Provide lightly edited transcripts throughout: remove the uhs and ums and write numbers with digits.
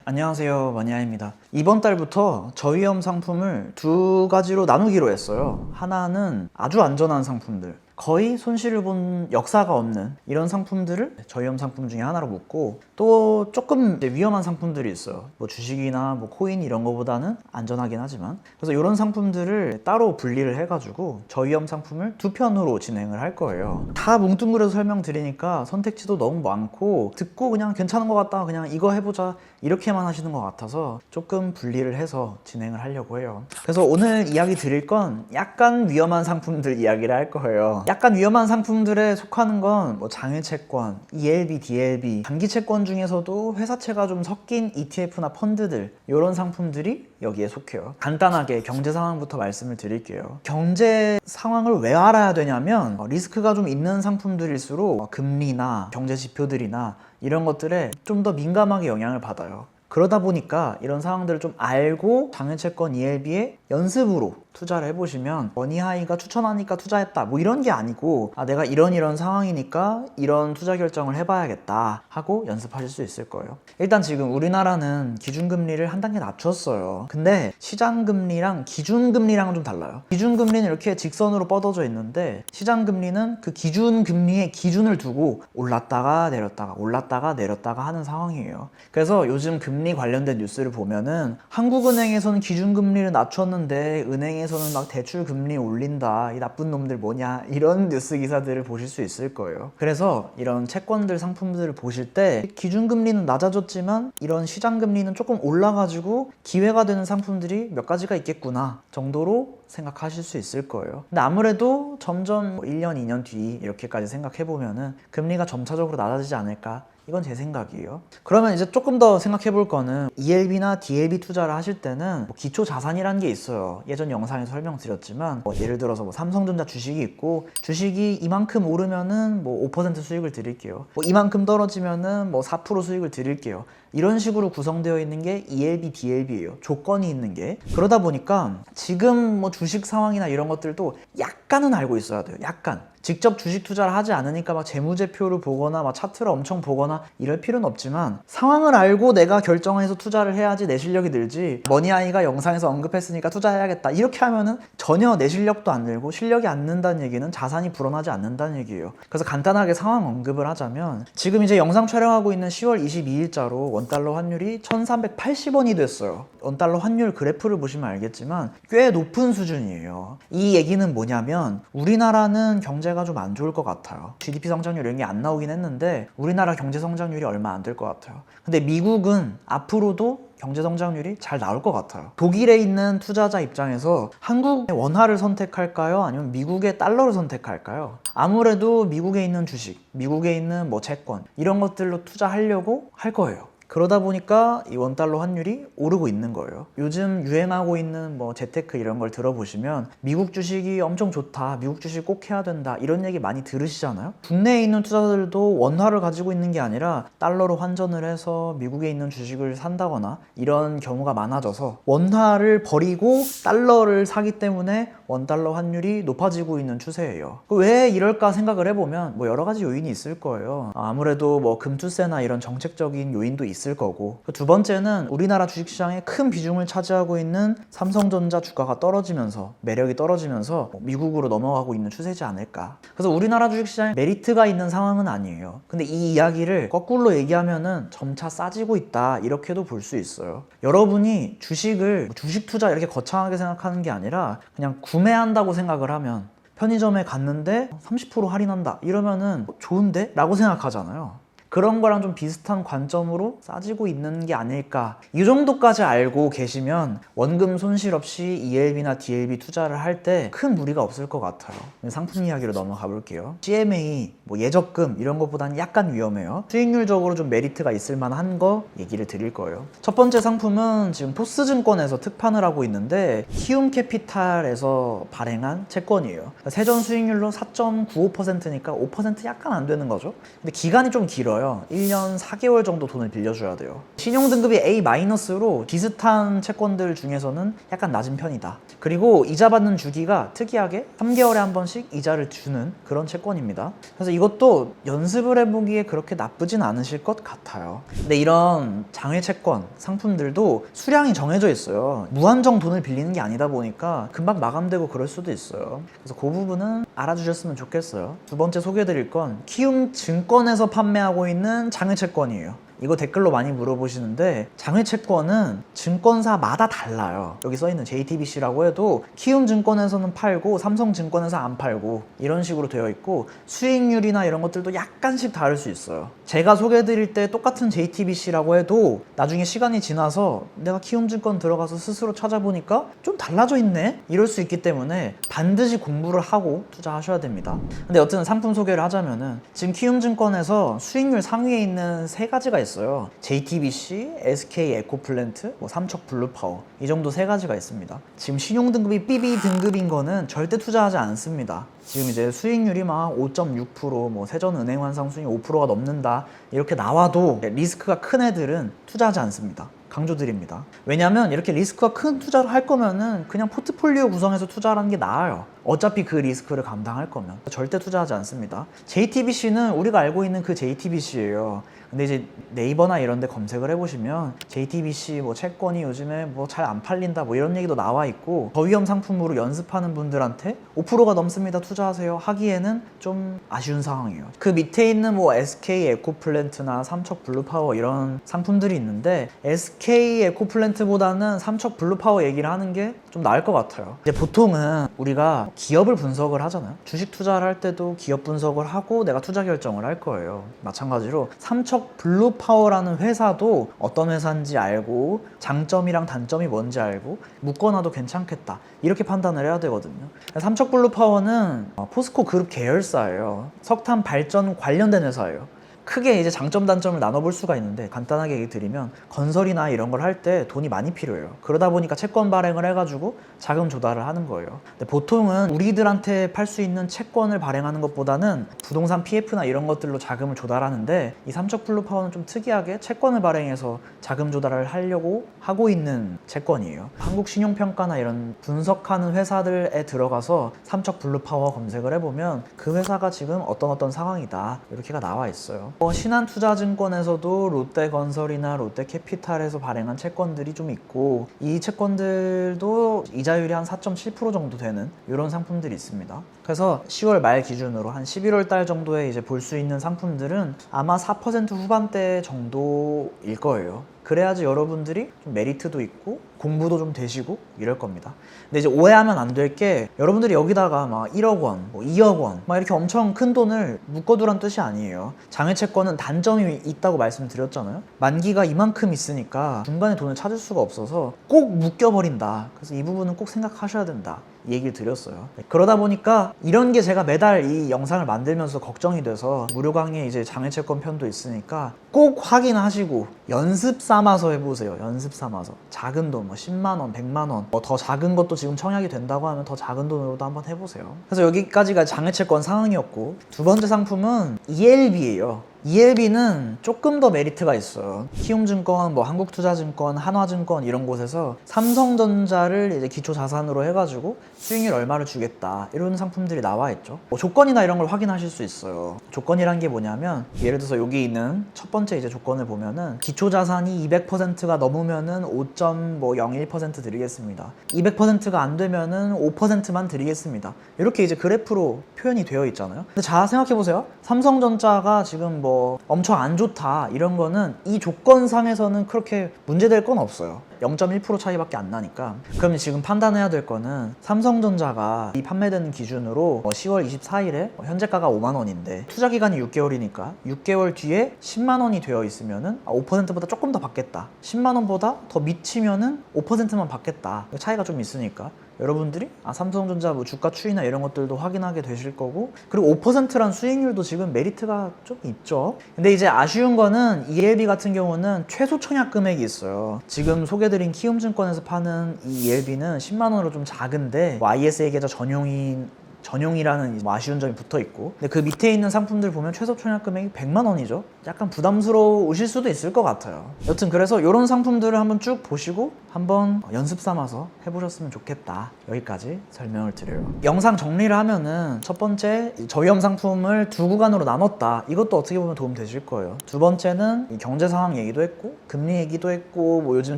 안녕하세요, 마니아입니다. 이번 달부터 저위험 상품을 두 가지로 나누기로 했어요. 하나는 아주 안전한 상품들, 거의 손실을 본 역사가 없는 이런 상품들을 저위험 상품 중에 하나로 묶고, 또 조금 위험한 상품들이 있어요. 뭐 주식이나 뭐 코인 이런 거보다는 안전하긴 하지만, 그래서 이런 상품들을 따로 분리를 해가지고 저위험 상품을 두 편으로 진행을 할 거예요. 다 뭉뚱그려서 설명드리니까 선택지도 너무 많고, 듣고 그냥 괜찮은 것 같다, 그냥 이거 해보자 이렇게만 하시는 것 같아서 조금 분리를 해서 진행을 하려고 해요. 그래서 오늘 이야기 드릴 건 약간 위험한 상품들 이야기를 할 거예요. 약간 위험한 상품들에 속하는 건 뭐 장외채권, ELB, DLB, 단기채권 중에서도 회사채가 좀 섞인 ETF나 펀드들, 이런 상품들이 여기에 속해요. 간단하게 경제 상황부터 말씀을 드릴게요. 경제 상황을 왜 알아야 되냐면, 리스크가 좀 있는 상품들일수록 금리나 경제 지표들이나 이런 것들에 좀 더 민감하게 영향을 받아요. 그러다 보니까 이런 상황들을 좀 알고 장외채권 ELB에 연습으로 투자를 해보시면, 머니하이가 추천하니까 투자했다 뭐 이런 게 아니고, 내가 이런 상황이니까 이런 투자 결정을 해봐야겠다 하고 연습하실 수 있을 거예요. 일단 지금 우리나라는 기준금리를 한 단계 낮췄어요. 근데 시장금리랑 기준금리랑은 좀 달라요. 기준금리는 이렇게 직선으로 뻗어져 있는데, 시장금리는 그 기준금리의 기준을 두고 올랐다가 내렸다가 하는 상황이에요. 그래서 요즘 금리 관련된 뉴스를 보면은 한국은행에서는 기준금리를 낮췄는데 은행에서는 막 대출 금리 올린다, 이 나쁜 놈들 뭐냐, 이런 뉴스 기사들을 보실 수 있을 거예요. 그래서 이런 채권들 상품들을 보실 때 기준금리는 낮아졌지만 이런 시장금리는 조금 올라가지고 기회가 되는 상품들이 몇 가지가 있겠구나 정도로 생각하실 수 있을 거예요. 근데 아무래도 점점 1년, 2년 뒤 이렇게까지 생각해보면은 금리가 점차적으로 낮아지지 않을까, 이건 제 생각이에요. 그러면 이제 조금 더 생각해 볼 거는, ELB나 DLB 투자를 하실 때는 뭐 기초 자산이라는 게 있어요. 예전 영상에서 설명드렸지만, 예를 들어서 뭐 삼성전자 주식이 있고, 주식이 이만큼 오르면은 뭐 5% 수익을 드릴게요. 뭐 이만큼 떨어지면은 뭐 4% 수익을 드릴게요. 이런 식으로 구성되어 있는 게 ELB, DLB예요. 조건이 있는 게. 그러다 보니까 지금 뭐 주식 상황이나 이런 것들도 약간은 알고 있어야 돼요. 약간. 직접 주식 투자를 하지 않으니까 막 재무제표를 보거나 막 차트를 엄청 보거나 이럴 필요는 없지만, 상황을 알고 내가 결정해서 투자를 해야지 내 실력이 늘지, 머니아이가 영상에서 언급했으니까 투자해야겠다 이렇게 하면은 전혀 내 실력도 안 늘고, 실력이 안 는다는 얘기는 자산이 불어나지 않는다는 얘기예요. 그래서 간단하게 상황 언급을 하자면, 지금 이제 영상 촬영하고 있는 10월 22일자로 원달러 환율이 1380원이 됐어요. 원달러 환율 그래프를 보시면 알겠지만 꽤 높은 수준이에요. 이 얘기는 뭐냐면, 우리나라는 경제가 좀 안 좋을 것 같아요. GDP 성장률 이런 게 안 나오긴 했는데 우리나라 경제 성장률이 얼마 안 될 것 같아요. 근데 미국은 앞으로도 경제 성장률이 잘 나올 것 같아요. 독일에 있는 투자자 입장에서 한국의 원화를 선택할까요? 아니면 미국의 달러를 선택할까요? 아무래도 미국에 있는 주식, 미국에 있는 뭐 채권, 이런 것들로 투자하려고 할 거예요. 그러다 보니까 이 원달러 환율이 오르고 있는 거예요. 요즘 유행하고 있는 뭐 재테크 이런 걸 들어보시면 미국 주식이 엄청 좋다, 미국 주식 꼭 해야 된다, 이런 얘기 많이 들으시잖아요. 국내에 있는 투자자들도 원화를 가지고 있는 게 아니라 달러로 환전을 해서 미국에 있는 주식을 산다거나 이런 경우가 많아져서 원화를 버리고 달러를 사기 때문에 원달러 환율이 높아지고 있는 추세예요. 왜 이럴까 생각을 해보면 뭐 여러 가지 요인이 있을 거예요. 아무래도 뭐 금투세나 이런 정책적인 요인도 있을 거고, 두 번째는 우리나라 주식시장에 큰 비중을 차지하고 있는 삼성전자 주가가 떨어지면서, 매력이 떨어지면서 미국으로 넘어가고 있는 추세지 않을까. 그래서 우리나라 주식시장에 메리트가 있는 상황은 아니에요. 근데 이 이야기를 거꾸로 얘기하면은 점차 싸지고 있다, 이렇게도 볼 수 있어요. 여러분이 주식을 주식 투자 이렇게 거창하게 생각하는 게 아니라 그냥 구매한다고 생각을 하면, 편의점에 갔는데 30% 할인한다 이러면은 좋은데? 라고 생각하잖아요. 그런 거랑 좀 비슷한 관점으로 싸지고 있는 게 아닐까. 이 정도까지 알고 계시면 원금 손실 없이 ELB나 DLB 투자를 할 때 큰 무리가 없을 것 같아요. 상품 이야기로 넘어가 볼게요. CMA, 뭐 예적금 이런 것보다는 약간 위험해요. 수익률적으로 좀 메리트가 있을 만한 거 얘기를 드릴 거예요. 첫 번째 상품은 지금 토스증권에서 특판을 하고 있는데, 키움캐피탈에서 발행한 채권이에요. 세전 수익률로 4.95%니까 5% 약간 안 되는 거죠. 근데 기간이 좀 길어요. 나와요. 1년 4개월 정도 돈을 빌려줘야 돼요. 신용등급이 A-로 비슷한 채권들 중에서는 약간 낮은 편이다. 그리고 이자 받는 주기가 특이하게 3개월에 한 번씩 이자를 주는 그런 채권입니다. 그래서 이것도 연습을 해보기에 그렇게 나쁘진 않으실 것 같아요. 근데 이런 장외 채권 상품들도 수량이 정해져 있어요. 무한정 돈을 빌리는 게 아니다 보니까 금방 마감되고 그럴 수도 있어요. 그래서 그 부분은 알아주셨으면 좋겠어요. 두 번째 소개해드릴 건 키움증권에서 판매하고 있는 장외 채권이에요. 이거 댓글로 많이 물어보시는데 장외 채권은 증권사마다 달라요. 여기 써있는 JTBC라고 해도 키움증권에서는 팔고 삼성증권에서 안 팔고 이런 식으로 되어 있고 수익률이나 이런 것들도 약간씩 다를 수 있어요. 제가 소개해드릴 때 똑같은 JTBC라고 해도 나중에 시간이 지나서 내가 키움증권 들어가서 스스로 찾아보니까 좀 달라져 있네? 이럴 수 있기 때문에 반드시 공부를 하고 투자하셔야 됩니다. 근데 여튼 상품 소개를 하자면은 지금 키움증권에서 수익률 상위에 있는 세 가지가 있어요. JTBC, SK에코플랜트, 삼척블루파워 이 정도 세 가지가 있습니다. 지금 신용등급이 BB 등급인 거는 절대 투자하지 않습니다. 지금 이제 수익률이 막 5.6%, 세전은행환상 수익 5%가 넘는다 이렇게 나와도 리스크가 큰 애들은 투자하지 않습니다. 강조드립니다. 왜냐면 이렇게 리스크가 큰 투자를 할 거면은 그냥 포트폴리오 구성해서 투자하는 게 나아요. 어차피 그 리스크를 감당할 거면 절대 투자하지 않습니다. JTBC는 우리가 알고 있는 그 JTBC예요. 근데 이제 네이버나 이런 데 검색을 해보시면 JTBC 채권이 요즘에 잘 안 팔린다 이런 얘기도 나와 있고 저위험 상품으로 연습하는 분들한테 5%가 넘습니다 투자하세요 하기에는 좀 아쉬운 상황이에요. 그 밑에 있는 SK에코플랜트나 삼척블루파워 이런 상품들이 있는데 SK에코플랜트보다는 삼척블루파워 얘기를 하는 게 좀 나을 것 같아요. 이제 보통은 우리가 기업을 분석을 하잖아요. 주식 투자를 할 때도 기업 분석을 하고 내가 투자 결정을 할 거예요. 마찬가지로 삼척블루파워라는 회사도 어떤 회사인지 알고 장점이랑 단점이 뭔지 알고 묶어놔도 괜찮겠다 이렇게 판단을 해야 되거든요. 삼척블루파워는 포스코 그룹 계열사예요. 석탄 발전 관련된 회사예요. 크게 이제 장점 단점을 나눠볼 수가 있는데 간단하게 얘기 드리면 건설이나 이런 걸 할 때 돈이 많이 필요해요. 그러다 보니까 채권 발행을 해가지고 자금 조달을 하는 거예요. 근데 보통은 우리들한테 팔 수 있는 채권을 발행하는 것보다는 부동산 PF나 이런 것들로 자금을 조달하는데 이 삼척블루파워는 좀 특이하게 채권을 발행해서 자금 조달을 하려고 하고 있는 채권이에요. 한국신용평가나 이런 분석하는 회사들에 들어가서 삼척블루파워 검색을 해보면 그 회사가 지금 어떤 상황이다 이렇게가 나와 있어요. 신한투자증권에서도 롯데건설이나 롯데캐피탈에서 발행한 채권들이 좀 있고 이 채권들도 이자율이 한 4.7% 정도 되는 이런 상품들이 있습니다. 그래서 10월 말 기준으로 한 11월 달 정도에 이제 볼 수 있는 상품들은 아마 4% 후반대 정도일 거예요. 그래야지 여러분들이 좀 메리트도 있고 공부도 좀 되시고 이럴 겁니다. 근데 이제 오해하면 안 될 게 여러분들이 여기다가 막 1억 원, 2억 원 이렇게 엄청 큰 돈을 묶어두란 뜻이 아니에요. 장외채권은 단점이 있다고 말씀드렸잖아요. 만기가 이만큼 있으니까 중간에 돈을 찾을 수가 없어서 꼭 묶여버린다. 그래서 이 부분은 꼭 생각하셔야 된다. 이 얘기를 드렸어요. 그러다 보니까 이런 게 제가 매달 이 영상을 만들면서 걱정이 돼서 무료 강의 이제 장외채권 편도 있으니까 꼭 확인하시고 연습 삼아서 해보세요. 연습 삼아서 작은 돈 10만원, 100만원 더 작은 것도 지금 청약이 된다고 하면 더 작은 돈으로도 한번 해보세요. 그래서 여기까지가 장외채권 상황이었고 두 번째 상품은 ELB예요. ELB는 조금 더 메리트가 있어요. 키움증권, 한국투자증권, 한화증권 이런 곳에서 삼성전자를 이제 기초자산으로 해가지고 수익률 얼마를 주겠다 이런 상품들이 나와 있죠. 조건이나 이런 걸 확인하실 수 있어요. 조건이란 게 뭐냐면 예를 들어서 여기 있는 첫 번째 이제 조건을 보면은 기초자산이 200%가 넘으면은 5.01% 드리겠습니다. 200%가 안 되면은 5%만 드리겠습니다. 이렇게 이제 그래프로 표현이 되어 있잖아요. 근데 자 생각해 보세요. 삼성전자가 지금 엄청 안 좋다 이런 거는 이 조건상에서는 그렇게 문제될 건 없어요. 0.1% 차이밖에 안 나니까. 그러면 지금 판단해야 될 거는 삼성전자가 이 판매되는 기준으로 10월 24일에 현재가가 5만 원인데 투자 기간이 6개월이니까 6개월 뒤에 10만 원이 되어 있으면은 5%보다 조금 더 받겠다. 10만 원보다 더 미치면은 5%만 받겠다. 차이가 좀 있으니까 여러분들이 삼성전자 주가 추이나 이런 것들도 확인하게 되실 거고 그리고 5%란 수익률도 지금 메리트가 좀 있죠. 근데 이제 아쉬운 거는 ELB 같은 경우는 최소 청약 금액이 있어요. 지금 소개드린 키움증권에서 파는 이 ELB는 10만 원으로 좀 작은데 ISA 계좌 전용인 전용이라는 뭐 아쉬운 점이 붙어 있고, 근데 그 밑에 있는 상품들 보면 최소 청약 금액이 100만 원이죠. 약간 부담스러우실 수도 있을 것 같아요. 여튼 그래서 이런 상품들을 한번 쭉 보시고 한번 연습 삼아서 해보셨으면 좋겠다. 여기까지 설명을 드려요. 영상 정리를 하면은 첫 번째, 저위험 상품을 두 구간으로 나눴다. 이것도 어떻게 보면 도움 되실 거예요. 두 번째는 이 경제 상황 얘기도 했고, 금리 얘기도 했고, 뭐 요즘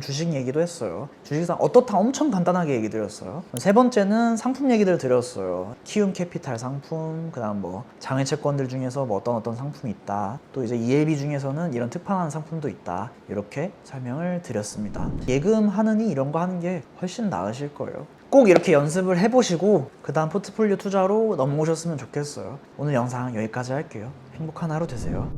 주식 얘기도 했어요. 주식상 어떻다 엄청 간단하게 얘기 드렸어요. 세 번째는 상품 얘기들 드렸어요. 키움 캐피탈 상품, 그 다음 뭐 장외 채권들 중에서 뭐 어떤 상품이 있다. 또 이제 ELB 중에서는 이런 특판한 상품도 있다. 이렇게 설명을 드렸습니다. 예금하느니 이런 거 하는 게 훨씬 나으실 거예요. 꼭 이렇게 연습을 해보시고 그 다음 포트폴리오 투자로 넘어오셨으면 좋겠어요. 오늘 영상 여기까지 할게요. 행복한 하루 되세요.